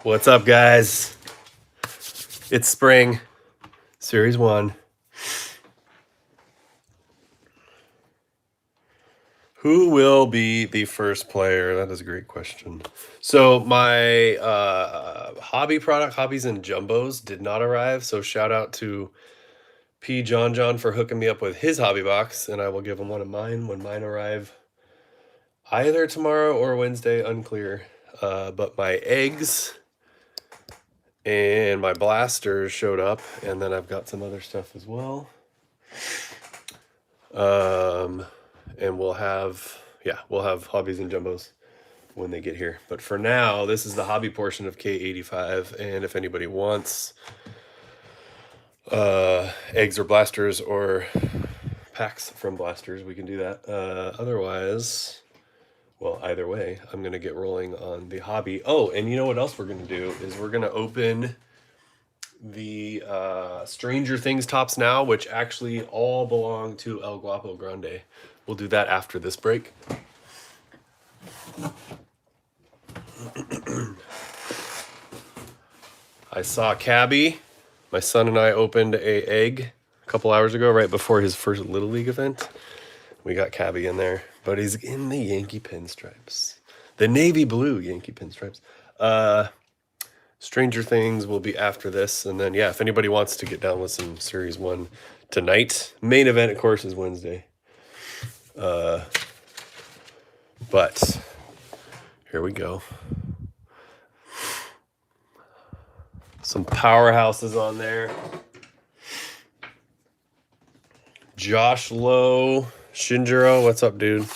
What's up, guys? It's spring, Series 1. Who will be the first player? That is a great question. So my hobby product, Hobbies and Jumbos, did not arrive. So shout out to P. John for hooking me up with his hobby box, and I will give him one of mine when mine arrive either tomorrow or Wednesday, unclear. But my eggs and my blasters showed up, and then I've got some other stuff as well. And we'll have Hobbies and Jumbos when they get here. But for now, this is the hobby portion of K85, and if anybody wants eggs or blasters or packs from blasters, we can do that. Otherwise, well, either way, I'm going to get rolling on the hobby. Oh, and you know what else we're going to do is we're going to open the Stranger Things tops now, which actually all belong to El Guapo Grande. We'll do that after this break. I saw Cabby. My son and I opened a egg a couple hours ago, right before his first Little League event. We got Cabby in there, but he's in the Yankee pinstripes. The navy blue Yankee pinstripes. Stranger Things will be after this, and then, yeah, if anybody wants to get down with some Series 1 tonight, main event, of course, is Wednesday. But here we go. Some powerhouses on there. Josh Lowe, Shinjiro, what's up, dude?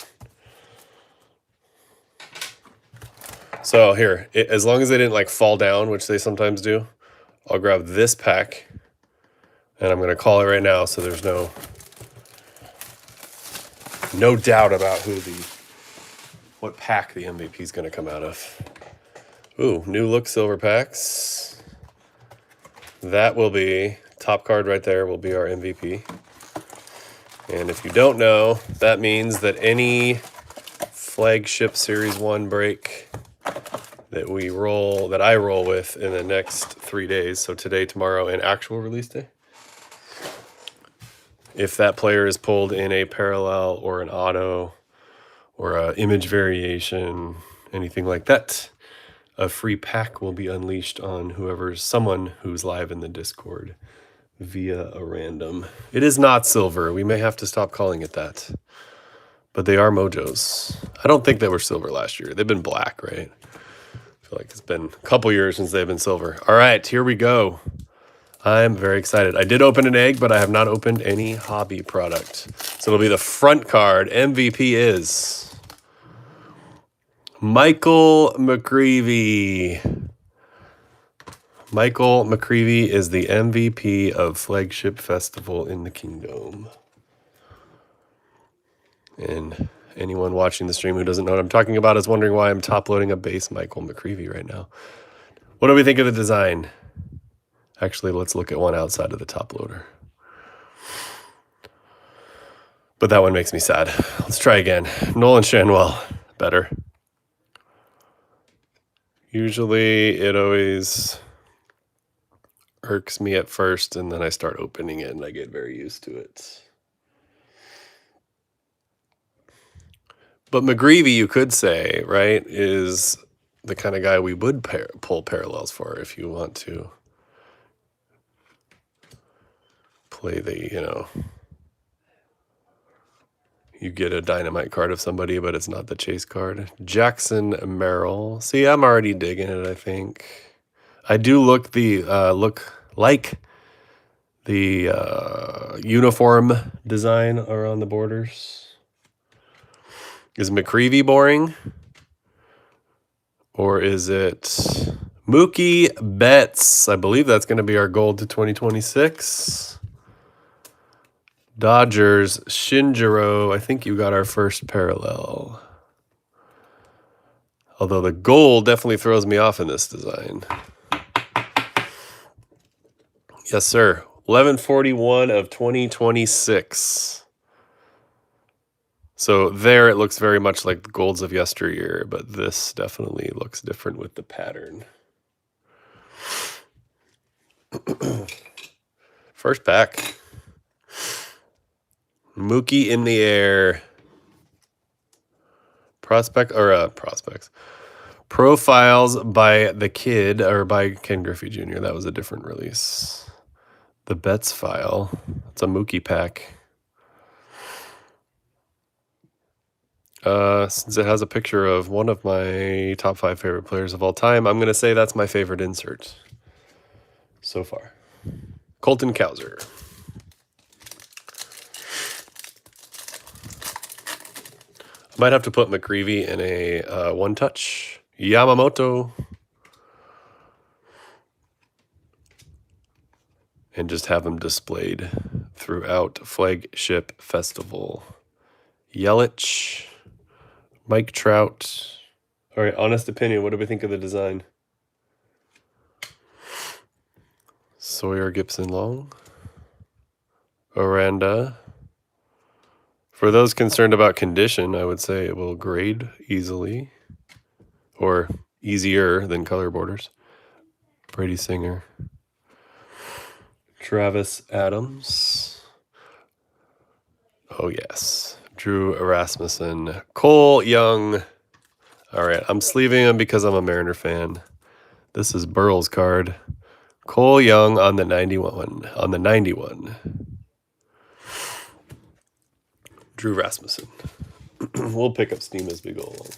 So here, as long as they didn't like fall down, which they sometimes do, I'll grab this pack, and I'm gonna call it right now, so there's no doubt about what pack the MVP is gonna come out of. Ooh, new look silver packs. That will be top card right there. Will be our MVP. And if you don't know, that means that any flagship Series 1 break that I roll with in the next 3 days, so today, tomorrow, and actual release day, if that player is pulled in a parallel or an auto or an image variation, anything like that, a free pack will be unleashed on someone who's live in the Discord via a random. It is not silver. We may have to stop calling it that. But they are mojos. I don't think they were silver last year. They've been black, right? I feel like it's been a couple years since they've been silver. All right, here we go. I'm very excited. I did open an egg, but I have not opened any hobby product. So it'll be the front card. MVP is Michael McCreevy. Michael McCreevy is the MVP of Flagship Festival in the Kingdome. And anyone watching the stream who doesn't know what I'm talking about is wondering why I'm top-loading a base Michael McCreevy right now. What do we think of the design? Actually, let's look at one outside of the top loader. But that one makes me sad. Let's try again. Nolan Shanwell, better. Usually it always irks me at first, and then I start opening it and I get very used to it. But McGreevy, you could say, right, is the kind of guy we would pull parallels for if you want to play you get a dynamite card of somebody, but it's not the chase card. Jackson Merrill. See, I'm already digging it, I think. I do look like the uniform design around the borders. Is McCreevy boring? Or is it Mookie Betts? I believe that's going to be our gold to 2026. Dodgers, Shinjiro. I think you got our first parallel. Although the gold definitely throws me off in this design. Yes, sir. 1141 of 2026. So there it looks very much like the golds of yesteryear, but this definitely looks different with the pattern. First pack. Mookie in the air. Prospects. Profiles by the Kid, or by Ken Griffey Jr. That was a different release. The Betts file. It's a Mookie pack. Since it has a picture of one of my top 5 favorite players of all time, I'm going to say that's my favorite insert so far. Colton Cowser. I might have to put McGreevy in a one-touch. Yamamoto. And just have them displayed throughout Flagship Festival. Yelich. Mike Trout. All right, honest opinion. What do we think of the design? Sawyer Gibson Long. Oranda. For those concerned about condition, I would say it will grade easily. Or easier than color borders. Brady Singer. Travis Adams. Oh, yes. Drew Rasmussen. Cole Young. All right, I'm sleeving him because I'm a Mariner fan. This is Burrell's card. Cole Young on the 91. On the 91. Drew Rasmussen. We'll pick up steam as we go along.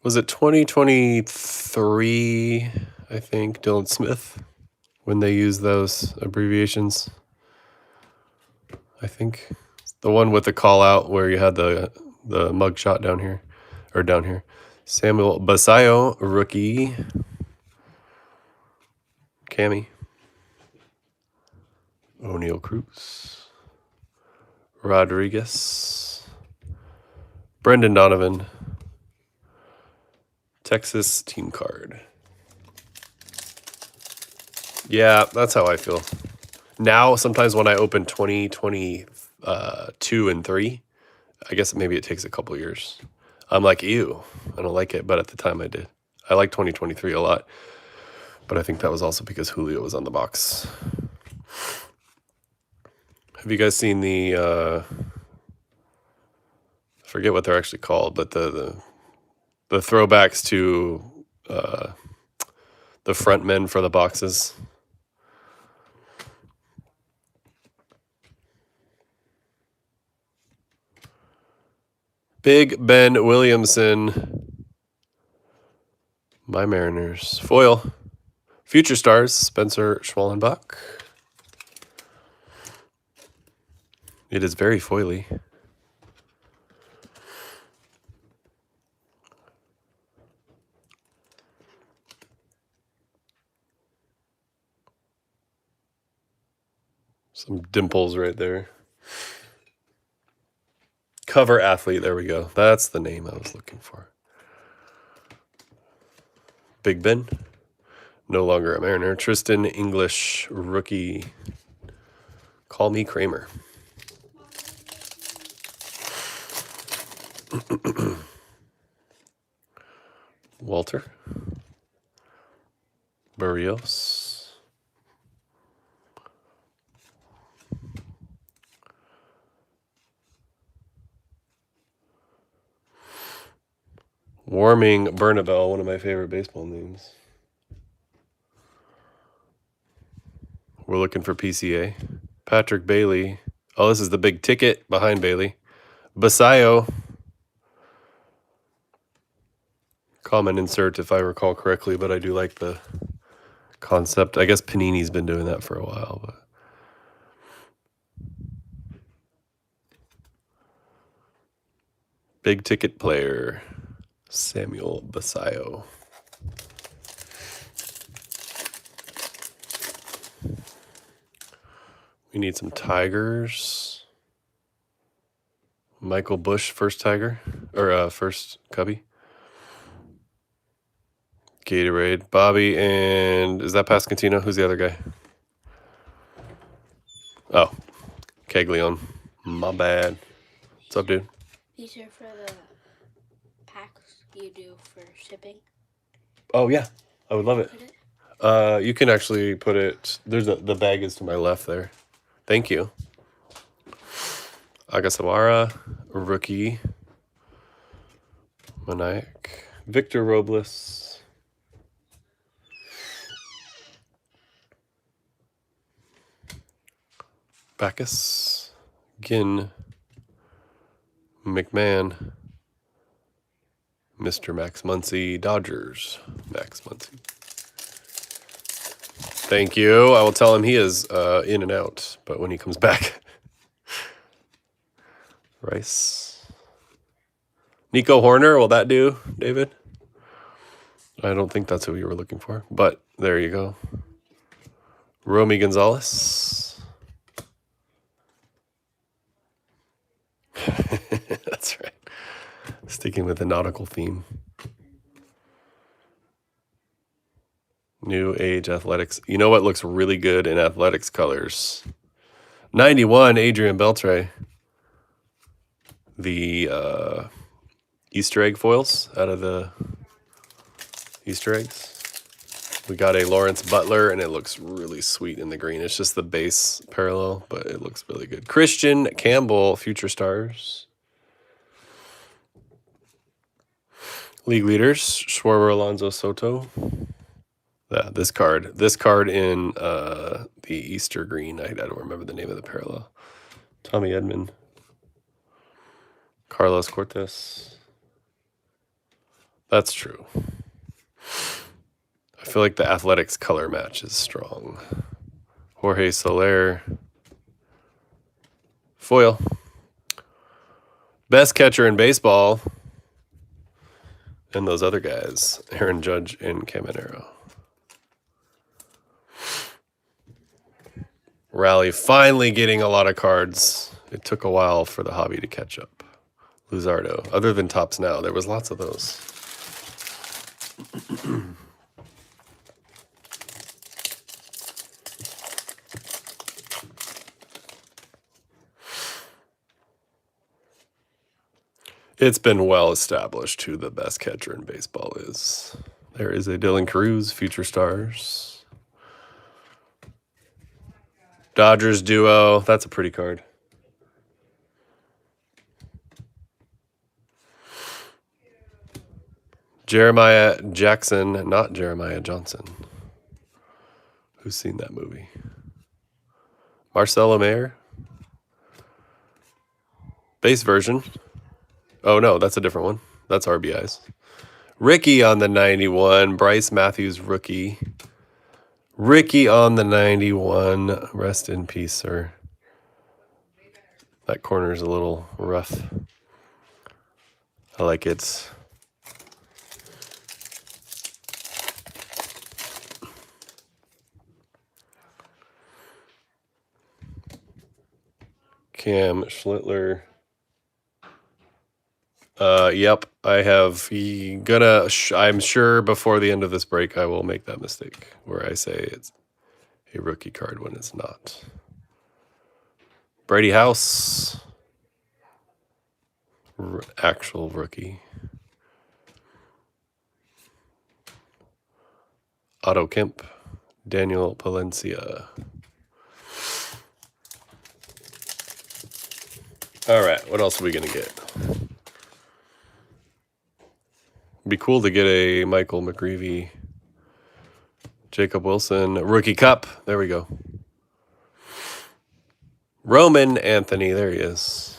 Was it 2023, I think, Dylan Smith, when they used those abbreviations? I think. The one with the call out where you had the mug shot down here. Or down here. Samuel Basayo, rookie. Cammy. O'Neal Cruz. Rodriguez. Brendan Donovan. Texas team card. Yeah, that's how I feel. Now, sometimes when I open 2022 and 3, I guess maybe it takes a couple years. I'm like, ew, I don't like it. But at the time I did. I like 2023 a lot. But I think that was also because Julio was on the box. Have you guys seen the, I forget what they're actually called, but the throwbacks to the front men for the boxes? Big Ben Williamson. My Mariners. Foil. Future Stars. Spencer Schwallenbach. It is very foily. Some dimples right there. Cover athlete. There we go. That's the name I was looking for. Big Ben. No longer a Mariner. Tristan English, rookie. Call me Kramer. Walter. Barrios. Warming Bernabel, one of my favorite baseball names. We're looking for PCA. Patrick Bailey. Oh, this is the big ticket behind Bailey. Basayo. Common insert if I recall correctly, but I do like the concept. I guess Panini's been doing that for a while. But big ticket player. Samuel Basayo. We need some Tigers. Michael Bush, first Tiger. Or first Cubby. Gatorade. Bobby and... Is that Pascantino? Who's the other guy? Oh. Caglione. My bad. What's up, dude? These are for the packs you do for shipping? Oh yeah, I would love it. You can actually put it. There's the bag is to my left there. Thank you. Agasawara, rookie. Maniac, Victor Robles. Bacchus, Ginn, McMahon, Mr. Max Muncy, Dodgers, Max Muncy. Thank you. I will tell him he is in and out, but when he comes back. Rice. Nico Horner, will that do, David? I don't think that's who you were looking for, but there you go. Romy Gonzalez. That's right. Sticking with the nautical theme. New Age Athletics. You know what looks really good in Athletics colors? 91, Adrian Beltre. The Easter egg foils out of the Easter eggs. We got a Lawrence Butler, and it looks really sweet in the green. It's just the base parallel, but it looks really good. Christian Campbell, Future Stars. League leaders, Schwarber, Alonso, Soto. Yeah, this card in the Easter green. I don't remember the name of the parallel. Tommy Edman. Carlos Cortez. That's true. I feel like the Athletics color match is strong. Jorge Soler. Foil. Best catcher in baseball. And those other guys. Aaron Judge and Caminero. Rally finally getting a lot of cards. It took a while for the hobby to catch up. Luzardo. Other than Tops Now, there was lots of those. It's been well established who the best catcher in baseball is. There is a Dylan Cruz, Future Stars. Dodgers duo. That's a pretty card. Jeremiah Jackson, not Jeremiah Johnson. Who's seen that movie? Marcelo Mayer. Base version. Oh, no, that's a different one. That's RBIs. Ricky on the 91. Bryce Matthews, rookie. Ricky on the 91. Rest in peace, sir. That corner is a little rough. I like it. Cam Schlittler. Yep, I have. I'm sure before the end of this break, I will make that mistake where I say it's a rookie card when it's not. Brady House. Actual rookie. Otto Kemp. Daniel Palencia. All right, what else are we going to get? Be cool to get a Michael McGreevy, Jacob Wilson, Rookie Cup. There we go. Roman Anthony, there he is.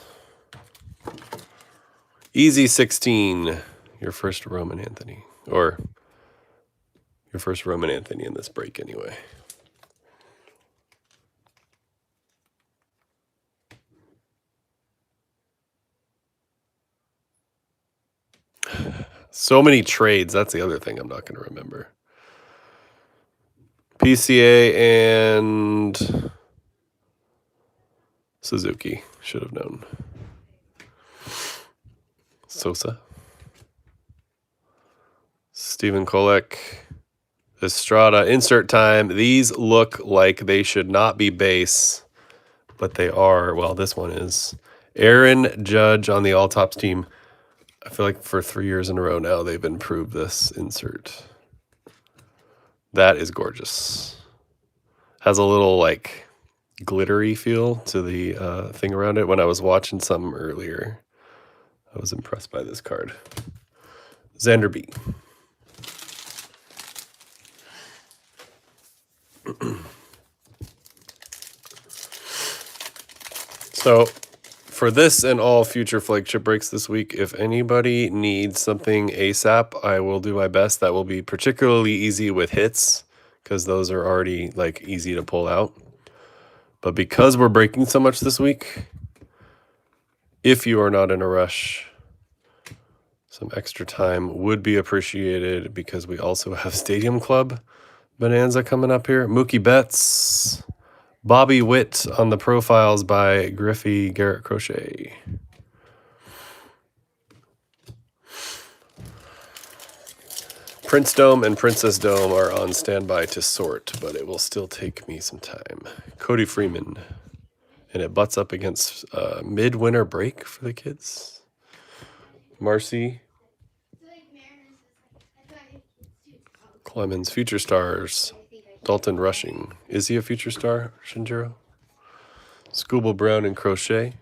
Easy 16, your first Roman Anthony. Or your first Roman Anthony in this break anyway. So many trades. That's the other thing I'm not going to remember. PCA and Suzuki. Should have known. Sosa. Stephen Kolek. Estrada. Insert time. These look like they should not be base, but they are. Well, this one is. Aaron Judge on the All Tops team. I feel like for 3 years in a row now, they've improved this insert. That is gorgeous. Has a little like glittery feel to the thing around it. When I was watching some earlier, I was impressed by this card. Xander B. So for this and all future flagship breaks this week, if anybody needs something ASAP, I will do my best. That will be particularly easy with hits because those are already like easy to pull out. But because we're breaking so much this week, if you are not in a rush, some extra time would be appreciated because we also have Stadium Club Bonanza coming up here. Mookie Betts, Bobby Witt on the profiles by Griffey Garrett Crochet. Prince Dome and Princess Dome are on standby to sort, but it will still take me some time. Cody Freeman. And it butts up against midwinter break for the kids. Marcy. Clemens, Future Stars. Dalton Rushing. Is he a future star, Shinjiro? Scuba Brown and Crochet.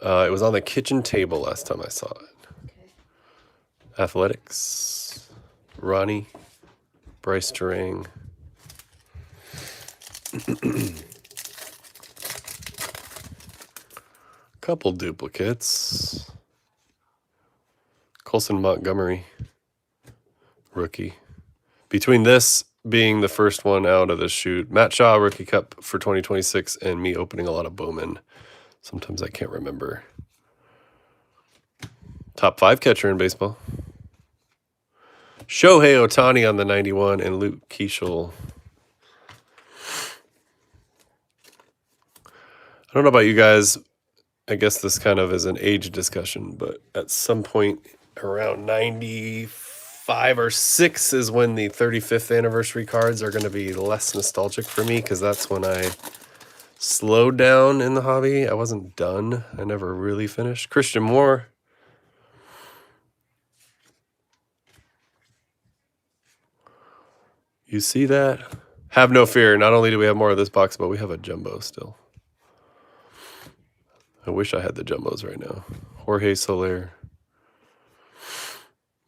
It was on the kitchen table last time I saw it. Athletics. Ronnie. Bryce Terang. Couple duplicates. Colson Montgomery. Rookie. Between this being the first one out of the chute, Matt Shaw, Rookie Cup for 2026, and me opening a lot of Bowman. Sometimes I can't remember. Top 5 catcher in baseball. Shohei Ohtani on the 91 and Luke Keeschel. I don't know about you guys. I guess this kind of is an age discussion, but at some point around 95 or 6 is when the 35th anniversary cards are going to be less nostalgic for me because that's when I slowed down in the hobby. I wasn't done. I never really finished. Christian Moore. You see that? Have no fear. Not only do we have more of this box, but we have a jumbo still. I wish I had the jumbos right now. Jorge Soler.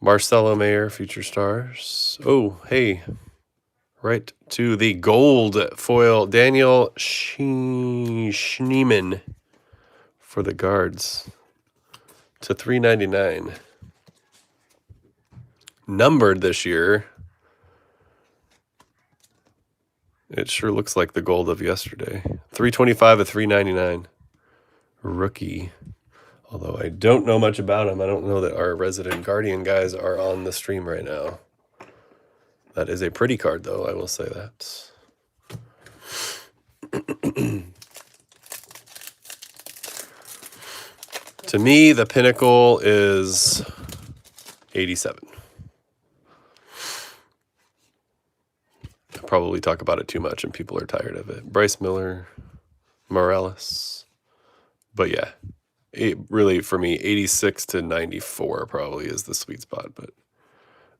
Marcelo Mayer, Future Stars. Oh, hey. Right to the gold foil. Daniel Schneeman for the Guards. To $3.99. Numbered this year. It sure looks like the gold of yesterday. $3.25 to $3.99. Rookie. Although I don't know much about him. I don't know that our resident Guardian guys are on the stream right now. That is a pretty card, though. I will say that. To me, the pinnacle is 87. I probably talk about it too much and people are tired of it. Bryce Miller, Morales. But yeah, really for me, 86 to 94 probably is the sweet spot. But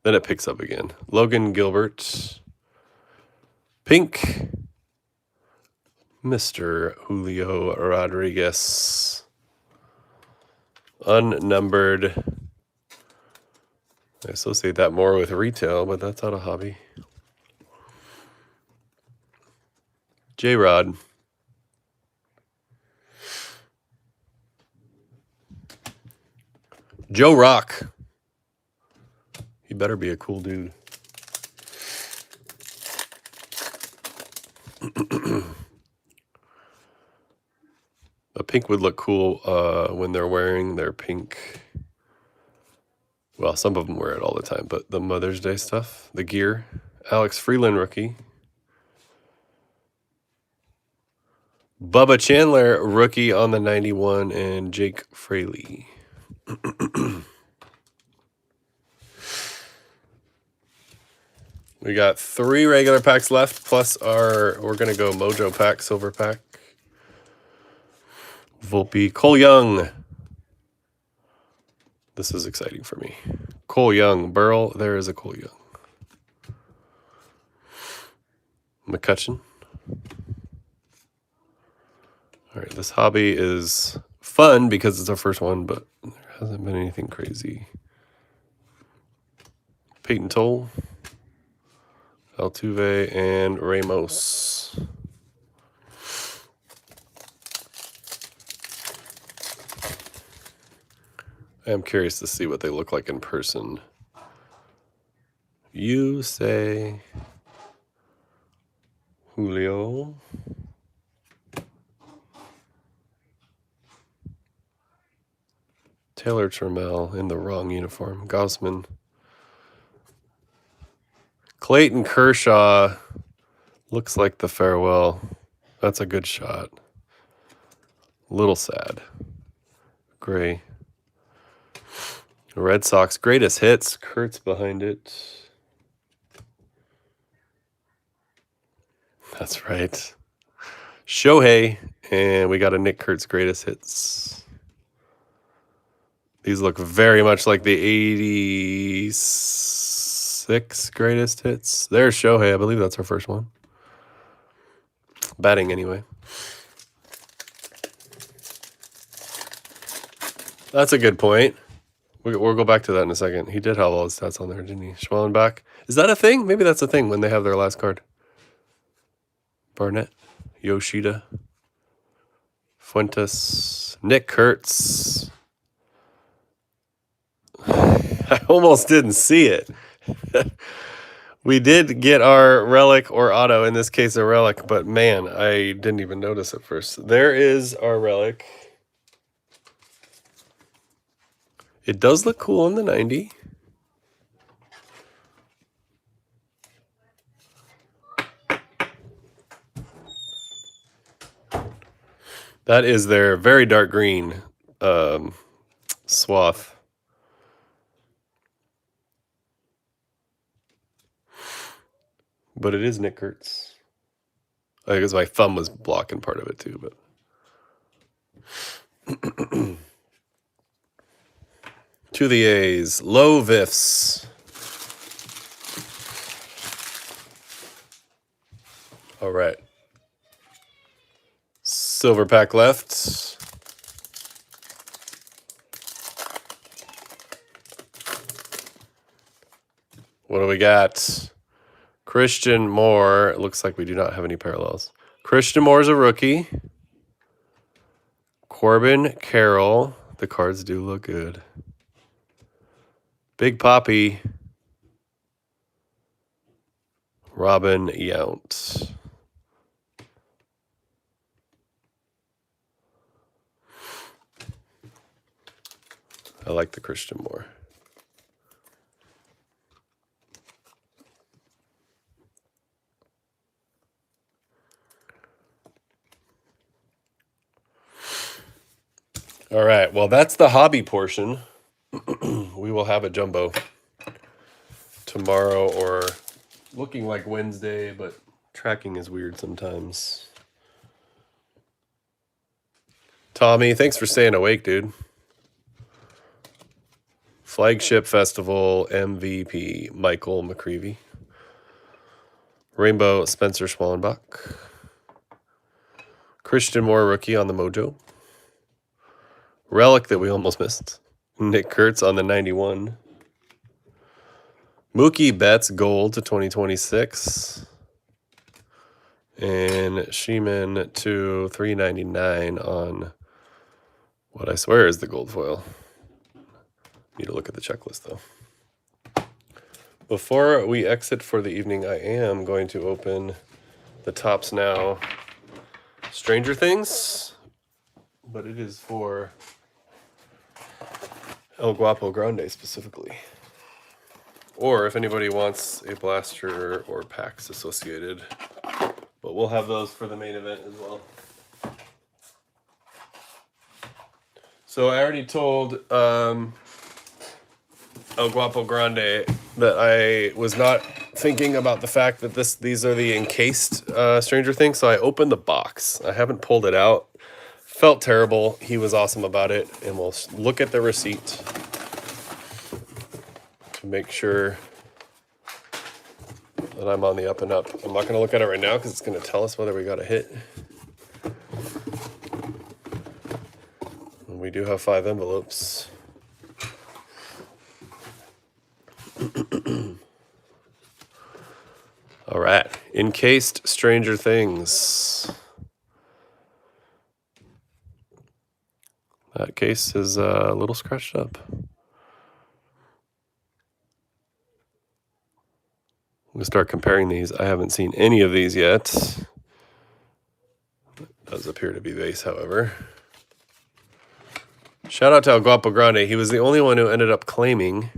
then it picks up again. Logan Gilbert. Pink. Mr. Julio Rodriguez. Unnumbered. I associate that more with retail, but that's not a hobby. J-Rod. Joe Rock. He better be a cool dude. A pink would look cool when they're wearing their pink. Well, some of them wear it all the time, but the Mother's Day stuff, the gear. Alex Freeland, rookie. Bubba Chandler, rookie on the 91, and Jake Fraley. We got 3 regular packs left, plus we're going to go Mojo pack, silver pack. Volpe, Cole Young. This is exciting for me. Cole Young, Burl, there is a Cole Young. McCutcheon. All right, this hobby is fun because it's our first one, but there hasn't been anything crazy. Peyton Toll, Altuve, and Ramos. I am curious to see what they look like in person. You say Julio. Taylor Trammell in the wrong uniform. Gaussman. Clayton Kershaw looks like the farewell. That's a good shot. Little sad. Gray. Red Sox greatest hits. Kurtz behind it. That's right. Shohei. And we got a Nick Kurtz greatest hits. These look very much like the 86 greatest hits. There's Shohei. I believe that's our first one. Batting anyway. That's a good point. We'll go back to that in a second. He did have all his stats on there, didn't he? Schwellenbach. Is that a thing? Maybe that's a thing when they have their last card. Barnett. Yoshida. Fuentes. Nick Kurtz. I almost didn't see it. We did get our relic or auto, in this case a relic, but man, I didn't even notice at first. There is our relic. It does look cool on the 90. That is their very dark green swath. But it is Nick Kurtz. I guess my thumb was blocking part of it too, but to the A's, low Vifs. All right. Silver pack left. What do we got? Christian Moore. It looks like we do not have any parallels. Christian Moore's a rookie. Corbin Carroll. The cards do look good. Big Poppy. Robin Yount. I like the Christian Moore. All right, well, that's the hobby portion. We will have a jumbo tomorrow, or looking like Wednesday, but tracking is weird sometimes. Tommy, thanks for staying awake, dude. Flagship Festival MVP, Michael McCreevy. Rainbow, Spencer Schwellenbach. Christian Moore, rookie on the Mojo. Relic that we almost missed. Nick Kurtz on the 91. Mookie Betts, gold to 2026. And Sheeman to 399 on what I swear is the gold foil. Need to look at the checklist, though. Before we exit for the evening, I am going to open the Topps Now Stranger Things, but it is for El Guapo Grande specifically. Or if anybody wants a blaster or packs associated, but we'll have those for the main event as well. So I already told El Guapo Grande that I was not thinking about the fact that these are the encased Stranger Things, so I opened the box. I haven't pulled it out. Felt terrible. He was awesome about it, and we'll look at the receipt to make sure that I'm on the up and up. I'm not going to look at it right now because it's going to tell us whether we got a hit. And we do have 5 envelopes. All right, Encased Stranger Things. That case is a little scratched up. I'm going to start comparing these. I haven't seen any of these yet. Does appear to be base, however. Shout out to El Guapo Grande. He was the only one who ended up claiming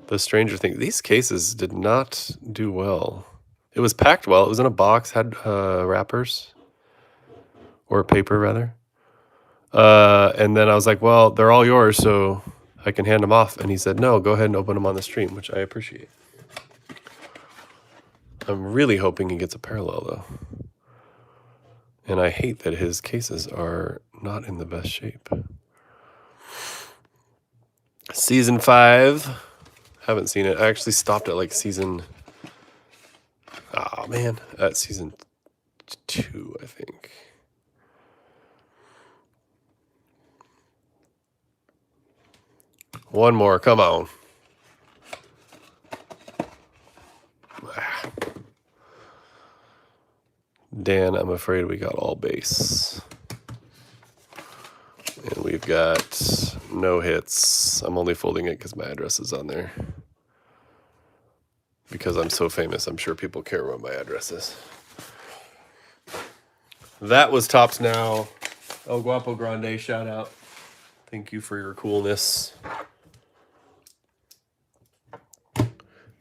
the Stranger Things. These cases did not do well. It was packed well. It was in a box, had wrappers. Or paper, rather. And then I was like, well, they're all yours, so I can hand them off. And he said, no, go ahead and open them on the stream, which I appreciate. I'm really hoping he gets a parallel, though. And I hate that his cases are not in the best shape. Season 5. Haven't seen it. I actually stopped at like season... Oh, man. At season 2, I think. One more. Come on. Dan, I'm afraid we got all base. And we've got no hits. I'm only folding it because my address is on there. Because I'm so famous, I'm sure people care what my address is. That was Tops Now. El Guapo Grande, shout out. Thank you for your coolness.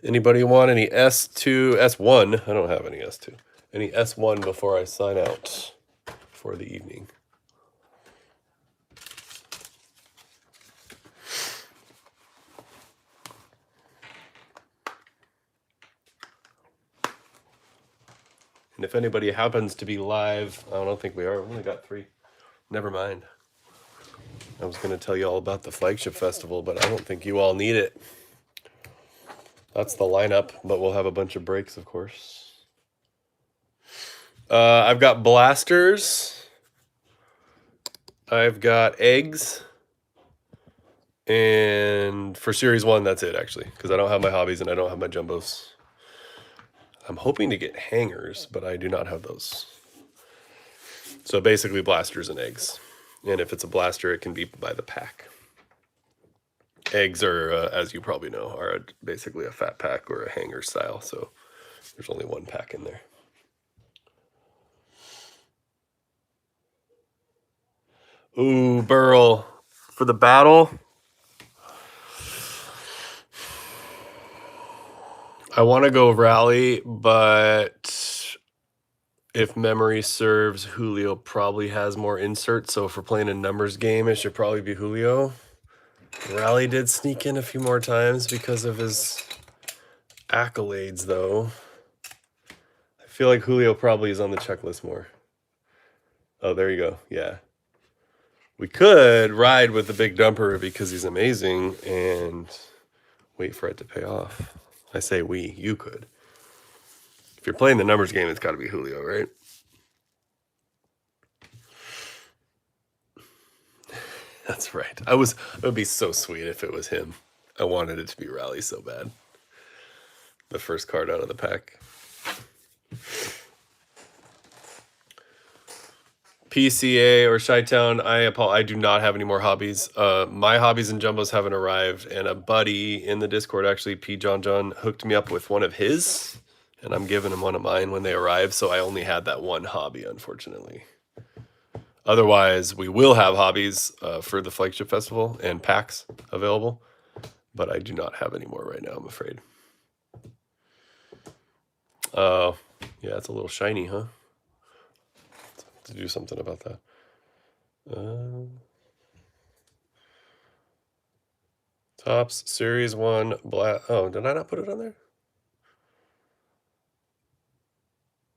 Anybody want any S2, S1? I don't have any S2. Any S1 before I sign out for the evening? And if anybody happens to be live, I don't think we are. We only got 3. Never mind. I was going to tell you all about the flagship festival, but I don't think you all need it. That's the lineup, but we'll have a bunch of breaks, of course. I've got blasters. I've egg eggs. And for Series 1, that's it, actually, because I don't have my hobbies and I don't have my jumbos. I'm hoping to get hangers, but I do not have those. So basically blasters and eggs. And if it's a blaster, it can be by the pack. Eggs are, as you probably know, are basically a fat pack or a hanger style. So there's only 1 pack in there. Ooh, Burl. For the battle, I want to go Rally, but if memory serves, Julio probably has more inserts. So if we're playing a numbers game, it should probably be Julio. Rally did sneak in a few more times because of his accolades, though. I feel like Julio probably is on the checklist more. Oh, there you go. Yeah. We could ride with the big dumper because he's amazing and wait for it to pay off. I say we, you could. If you're playing the numbers game, it's got to be Julio, right? That's right. It would be so sweet if it was him. I wanted it to be Rally so bad. The first card out of the pack. PCA or Chi-Town, I do not have any more hobbies. My hobbies and jumbos haven't arrived, and a buddy in the Discord, actually, P. John, hooked me up with one of his, and I'm giving him one of mine when they arrive, so I only had that one hobby, unfortunately. Otherwise, we will have hobbies for the flagship festival and packs available, but I do not have any more right now, I'm afraid. Yeah, it's a little shiny, huh? To do something about that. Tops Series 1 black. Oh, did I not put it on there?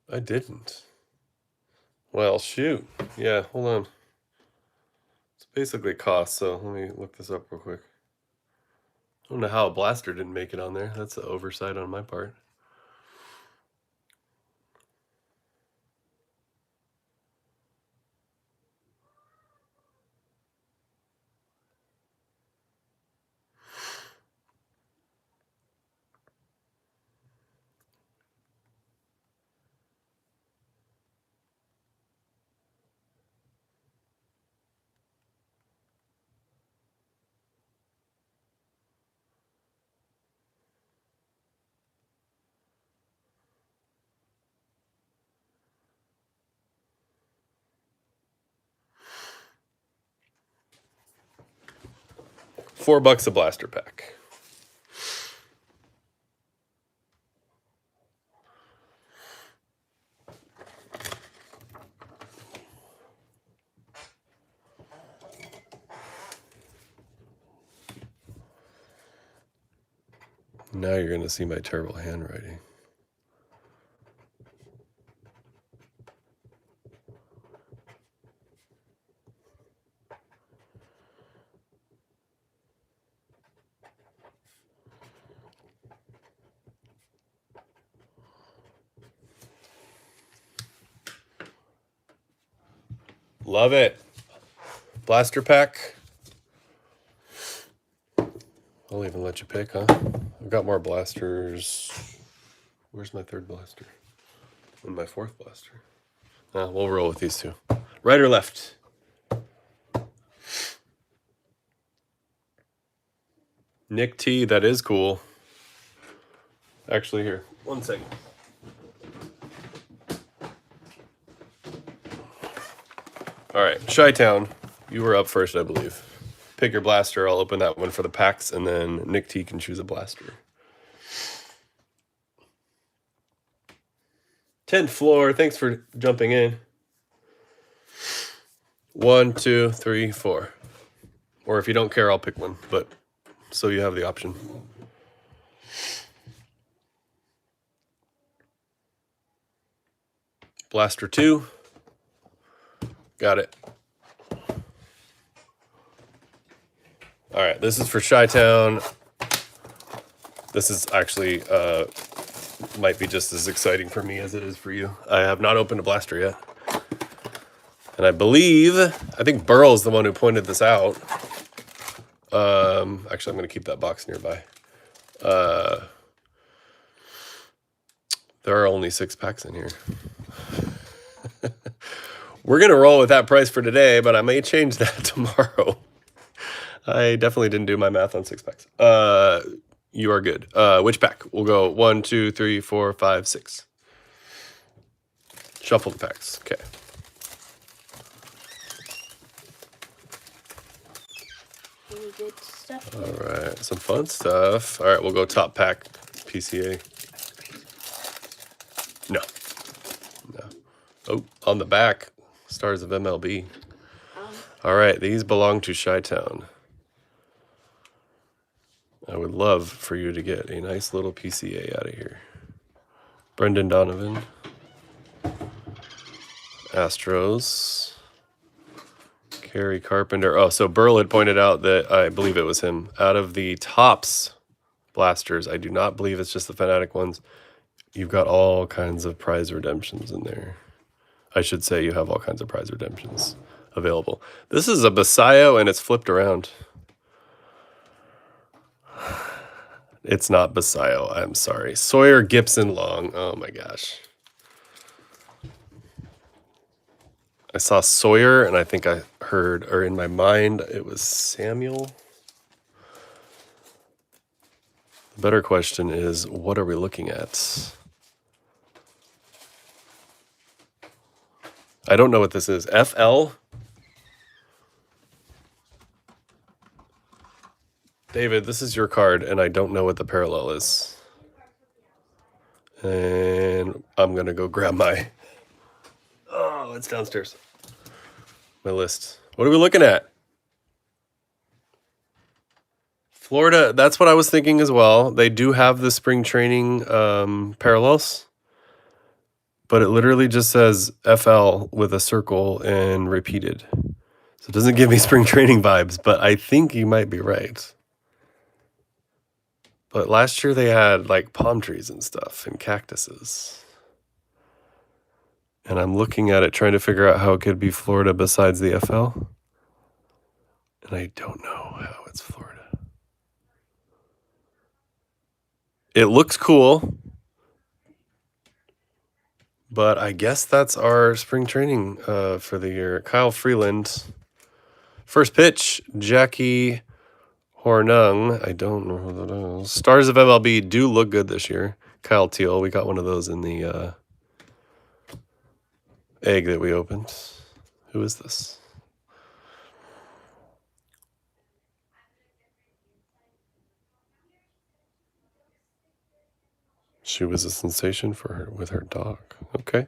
I didn't. Well, shoot. Yeah, hold on. It's basically cost, so let me look this up real quick. don't know how a blaster didn't make it on there. That's an oversight on my part. $4 a blaster pack. Now you're going to see my terrible handwriting. Love it. Blaster pack. I'll even let you pick, huh? I've got more blasters. Where's my third blaster? And my fourth blaster. We'll roll with these two. Right or left? Nick T, that is cool. Actually, here, 1 second. All right, Chi-Town, you were up first, I believe. Pick your blaster. I'll open that one for the packs, and then Nick T can choose a blaster. 10th floor. Thanks for jumping in. 1, 2, 3, 4. Or if you don't care, I'll pick one. But so you have the option. Blaster 2. Got it. All right, this is for Chi-Town. This is actually might be just as exciting for me as it is for you. I have not opened a blaster yet. And I think Burl is the one who pointed this out. Actually, I'm going to keep that box nearby. There are only 6 packs in here. We're going to roll with that price for today, but I may change that tomorrow. I definitely didn't do my math on 6 packs. You are good. Which pack? We'll go 1, 2, 3, 4, 5, 6. Shuffle the packs. Okay. Any good stuff? All right. Some fun stuff. All right. We'll go top pack PCA. No. Oh, on the back. Stars of MLB. All right. These belong to Chi-Town. I would love for you to get a nice little PCA out of here. Brendan Donovan. Astros. Kerry Carpenter. Oh, so Burl had pointed out that I believe it was him. Out of the Topps blasters, I do not believe it's just the Fanatic ones. You've got all kinds of prize redemptions in there. I should say you have all kinds of prize redemptions available. This is a Basayo and it's flipped around. It's not Basayo. I'm sorry. Sawyer Gibson Long. Oh my gosh. I saw Sawyer and I think I heard, or in my mind, it was Samuel. The better question is, what are we looking at? I don't know what this is. FL? David, this is your card, and I don't know what the parallel is. And I'm going to go grab my... Oh, it's downstairs. My list. What are we looking at? Florida, that's what I was thinking as well. They do have the spring training parallels. But it literally just says FL with a circle and repeated. So it doesn't give me spring training vibes, but I think you might be right. But last year they had like palm trees and stuff and cactuses. And I'm looking at it trying to figure out how it could be Florida besides the FL. And I don't know how it's Florida. It looks cool. But I guess that's our spring training for the year. Kyle Freeland. First pitch, Jackie Hornung. I don't know who that is. Stars of MLB do look good this year. Kyle Teal. We got one of those in the egg that we opened. Who is this? She was a sensation for her with her dog. Okay.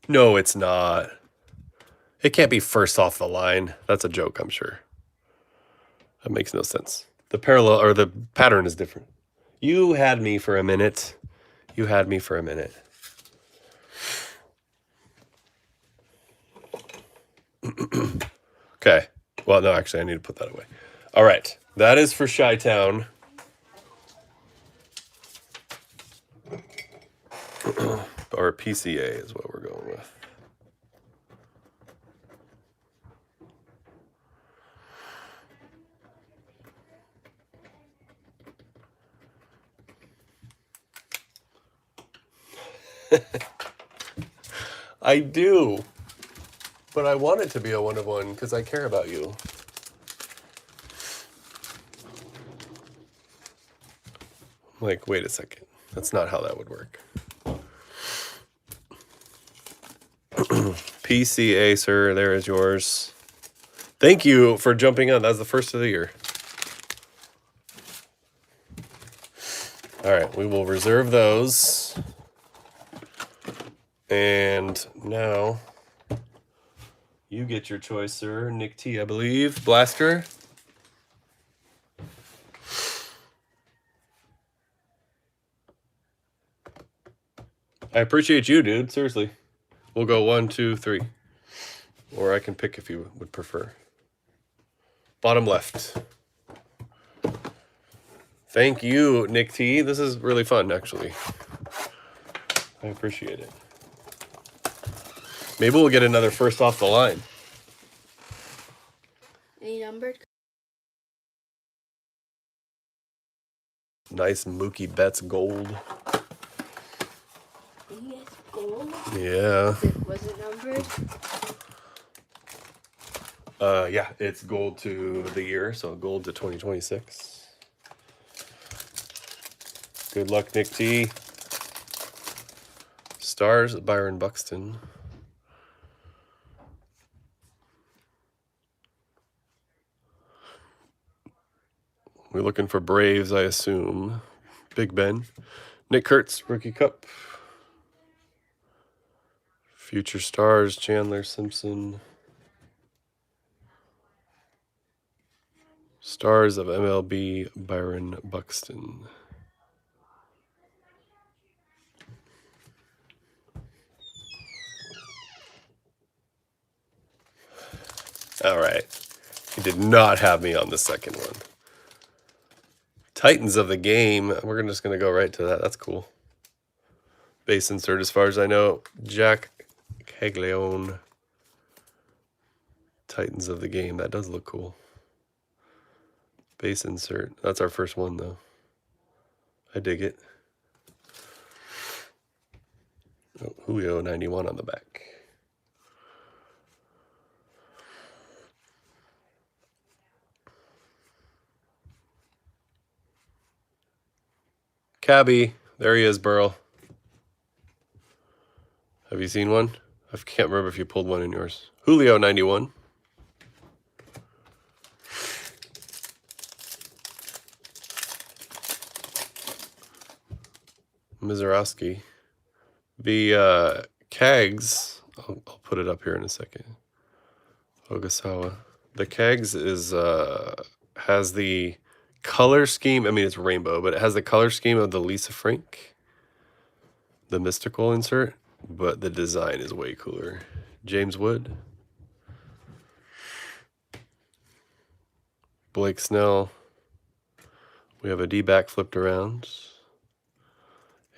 No, it's not. It can't be first off the line. That's a joke, I'm sure. That makes no sense. The parallel or the pattern is different. You had me for a minute. You had me for a minute. Okay. Well, no, actually, I need to put that away. All right. That is for Chi-Town. Or PCA is what we're going with. I do. But I want it to be a one-of-one because I care about you. Like, wait a second. That's not how that would work. PCA, sir. There is yours. Thank you for jumping on. That's the first of the year. All right. We will reserve those. And now you get your choice, sir. Nick T, I believe. Blaster. I appreciate you, dude. Seriously. We'll go 1, 2, 3. Or I can pick if you would prefer. Bottom left. Thank you, Nick T. This is really fun, actually. I appreciate it. Maybe we'll get another first off the line. Any numbered? Nice Mookie Betts gold. Yes, gold. Yeah. Was it numbered? Yeah, it's gold to the year, so gold to 2026. Good luck, Nick T. Stars, Byron Buxton. We're looking for Braves, I assume. Big Ben. Nick Kurtz, Rookie Cup. Future Stars, Chandler Simpson. Stars of MLB, Byron Buxton. All right. He did not have me on the second one. Titans of the game. We're just going to go right to that. That's cool. Base insert, as far as I know. Jack Caglione. Titans of the game. That does look cool. Base insert. That's our first one, though. I dig it. Oh, Julio 91 on the back. Cabby. There he is, Burl. Have you seen one? I can't remember if you pulled one in yours. Julio 91. Mizorowski. The Kegs, I'll put it up here in a second. Ogasawa. The Kegs is has the color scheme. I mean, it's rainbow, but it has the color scheme of the Lisa Frank, the mystical insert, but the design is way cooler. James Wood. Blake Snell. We have a D-back flipped around.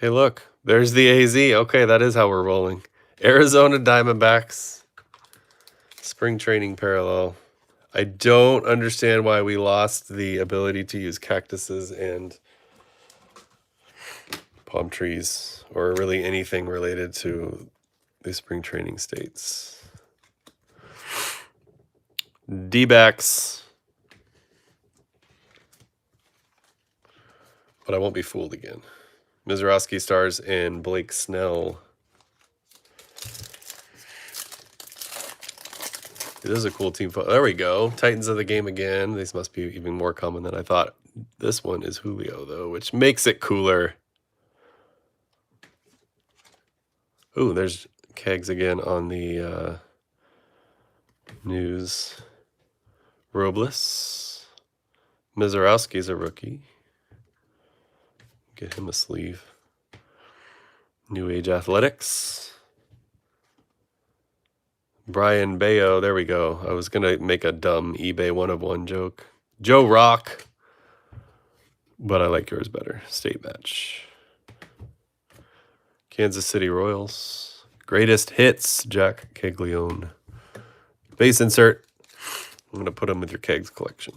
Hey, look. There's the AZ. Okay, that is how we're rolling. Arizona Diamondbacks. Spring training parallel. I don't understand why we lost the ability to use cactuses and palm trees, or really anything related to the spring training states. D-backs. But I won't be fooled again. Mizorowski Stars and Blake Snell. It is a cool team photo. There we go. Titans of the game again. These must be even more common than I thought. This one is Julio, though, which makes it cooler. Ooh, there's Kegs again on the news. Robles. Mizorowski's a rookie. Get him a sleeve. New Age Athletics. Brian Bayo, there we go. I was going to make a dumb eBay 1-of-1 joke. Joe Rock. But I like yours better. State match. Kansas City Royals. Greatest hits, Jack Caglione. Base insert. I'm going to put them with your Kegs collection.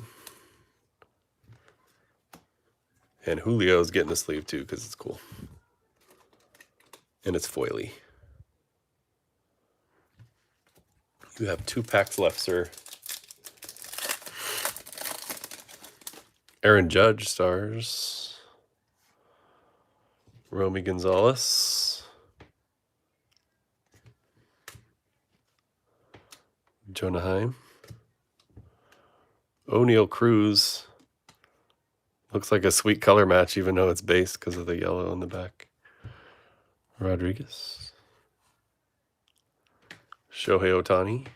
And Julio's getting a sleeve too because it's cool. And it's foily. You have 2 packs left, sir. Aaron Judge Stars. Romy Gonzalez. Jonah Heim. O'Neal Cruz. Looks like a sweet color match, even though it's base because of the yellow on the back. Rodriguez. Shohei Ohtani.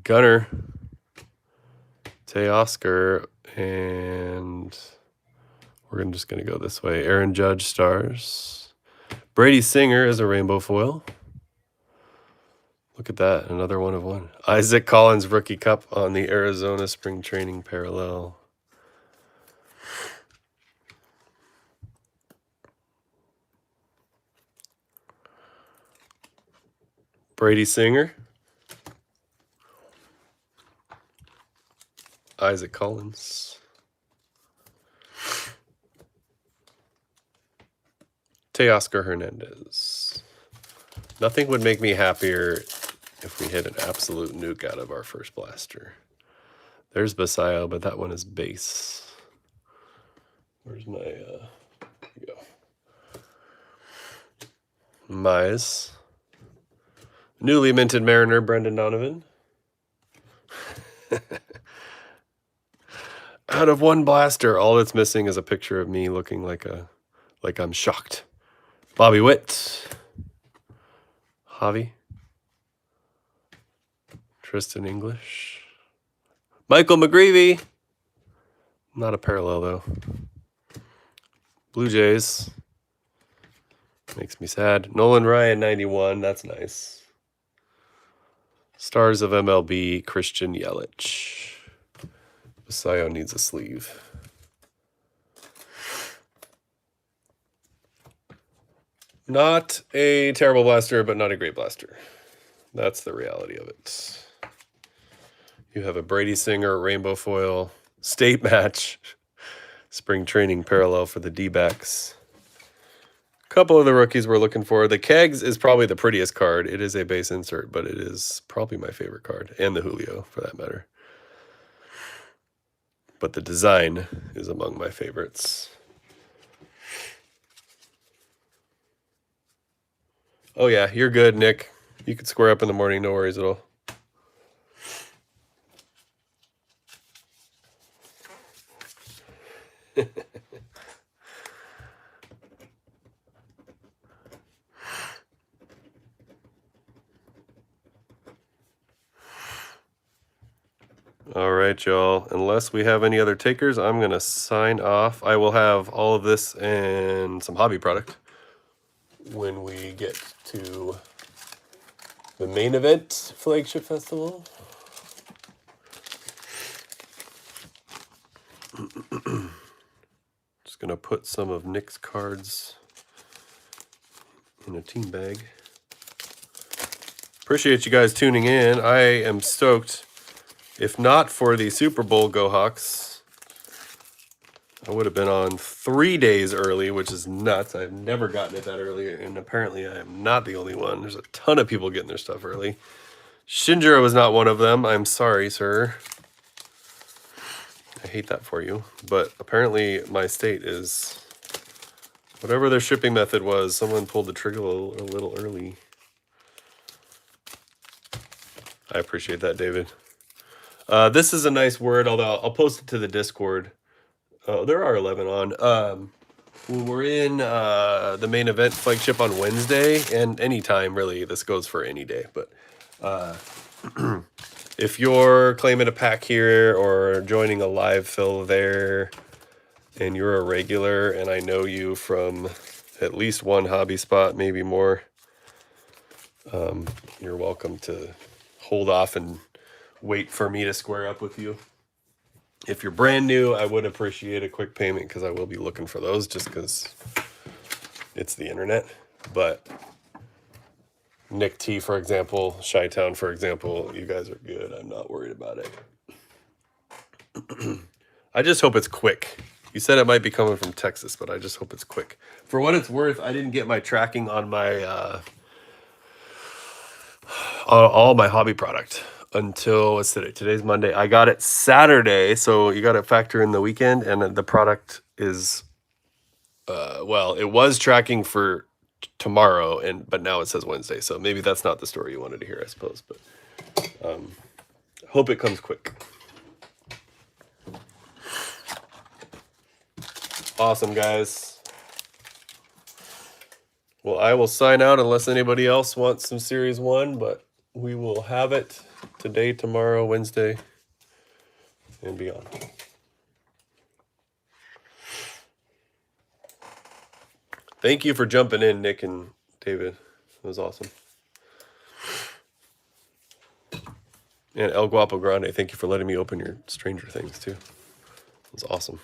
Gunner. Teoscar. And we're just going to go this way. Aaron Judge Stars. Brady Singer is a rainbow foil. Look at that. Another 1-of-1. Isaac Collins Rookie Cup on the Arizona Spring Training Parallel. Brady Singer. Isaac Collins. Teoscar Hernandez. Nothing would make me happier if we hit an absolute nuke out of our first blaster. There's Basayo, but that one is base. Where's my, here we go. Mize. Newly minted Mariner, Brendan Donovan. Out of 1 blaster, all that's missing is a picture of me looking like I'm shocked. Bobby Witt. Javi. Tristan English. Michael McGreevy. Not a parallel, though. Blue Jays. Makes me sad. Nolan Ryan, 91. That's nice. Stars of MLB, Christian Yelich. Basayo needs a sleeve. Not a terrible blaster, but not a great blaster. That's the reality of it. You have a Brady Singer rainbow foil state match. Spring training parallel for the D-backs. A couple of the rookies we're looking for. The Kegs is probably the prettiest card. It is a base insert, but it is probably my favorite card. And the Julio, for that matter. But the design is among my favorites. Oh yeah, you're good, Nick. You could square up in the morning, no worries at all. All right, y'all. Unless we have any other takers, I'm going to sign off. I will have all of this and some hobby product when we get to the main event, Flagship Festival. put some of Nick's cards in a team bag. Appreciate you guys tuning in. I am stoked. If not for the Super Bowl Go Hawks, I would have been on 3 days early, which is nuts. I've never gotten it that early, and apparently I am not the only one. There's a ton of people getting their stuff early. Shinjiro was not one of them. I'm sorry, sir. I hate that for you. But apparently my state is... whatever their shipping method was, someone pulled the trigger a little early. I appreciate that, David. This is a nice word, although I'll post it to the Discord. There are 11 on. When we're in the main event flagship on Wednesday, and anytime really, this goes for any day, but if you're claiming a pack here or joining a live fill there, and you're a regular, and I know you from at least one hobby spot, maybe more, you're welcome to hold off and wait for me to square up with you. If you're brand new, I would appreciate a quick payment because I will be looking for those just because it's the internet. But Nick T, for example, Chi-Town, for example, you guys are good. I'm not worried about it. I just hope it's quick. You said it might be coming from Texas, but I just hope it's quick. For what it's worth, I didn't get my tracking on my all my hobby product until, what's today? Today's Monday. I got it Saturday, so you got to factor in the weekend, and the product is, well, it was tracking for tomorrow, but now it says Wednesday, so maybe that's not the story you wanted to hear, I suppose, but hope it comes quick. Awesome, guys. Well, I will sign out unless anybody else wants some Series 1, but we will have it today, tomorrow, Wednesday, and beyond. Thank you for jumping in, Nick and David. It was awesome. And El Guapo Grande, thank you for letting me open your Stranger Things, too. It was awesome.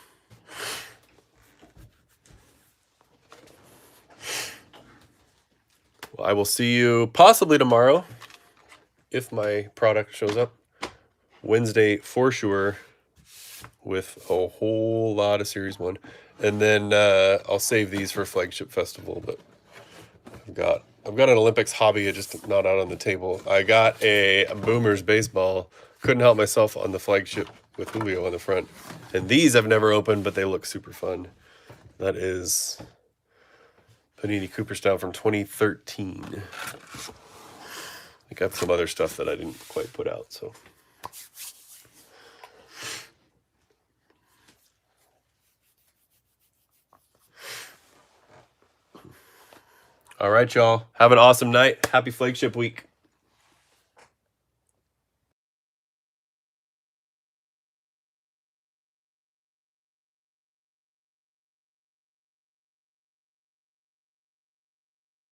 Well, I will see you possibly tomorrow, if my product shows up. Wednesday, for sure, with a whole lot of Series 1. And then I'll save these for Flagship Festival, but I've got an Olympics hobby, just not out on the table. I got a Boomers baseball. Couldn't help myself on the Flagship with Julio on the front. And these I've never opened, but they look super fun. That is Panini Cooperstown from 2013. I got some other stuff that I didn't quite put out, so. All right, y'all. Have an awesome night. Happy Flagship Week.